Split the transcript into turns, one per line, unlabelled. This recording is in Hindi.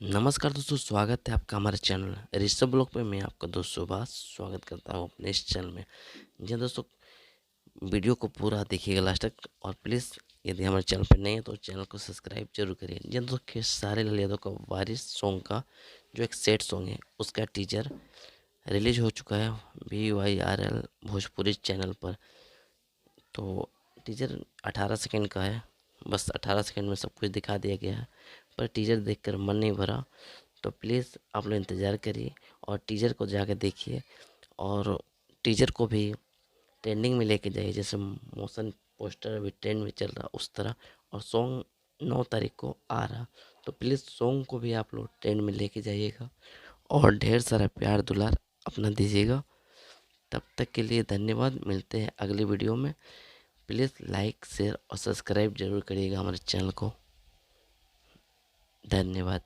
नमस्कार दोस्तों, स्वागत है आपका हमारे चैनल ऋषभ ब्लॉग पे। मैं आपका दोस्त सुभाष स्वागत करता हूँ अपने इस चैनल में। जी दोस्तों, वीडियो को पूरा देखिएगा लास्ट तक, और प्लीज़ यदि हमारे चैनल पर नए हैं तो चैनल को सब्सक्राइब जरूर करिए। जी दोस्तों, खेसारी लाल यादव का वारिस सॉन्ग का जो एक सेट सॉन्ग है उसका टीजर रिलीज हो चुका है VYRL भोजपुरी चैनल पर। तो टीजर 18 सेकंड का है, बस 18 सेकंड में सब कुछ दिखा दिया गया है, पर टीजर देखकर मन नहीं भरा। तो प्लीज़ आप लोग इंतज़ार करिए और टीजर को जाकर देखिए, और टीजर को भी ट्रेंडिंग में लेके जाइए, जैसे मोशन पोस्टर अभी ट्रेंड में चल रहा उस तरह। और सॉन्ग 9 तारीख को आ रहा, तो प्लीज़ सॉन्ग को भी आप लोग ट्रेंड में लेके जाइएगा और ढेर सारा प्यार दुलार अपना दीजिएगा। तब तक के लिए धन्यवाद, मिलते हैं अगली वीडियो में। प्लीज़ लाइक शेयर और सब्सक्राइब जरूर करिएगा हमारे चैनल को। धन्यवाद।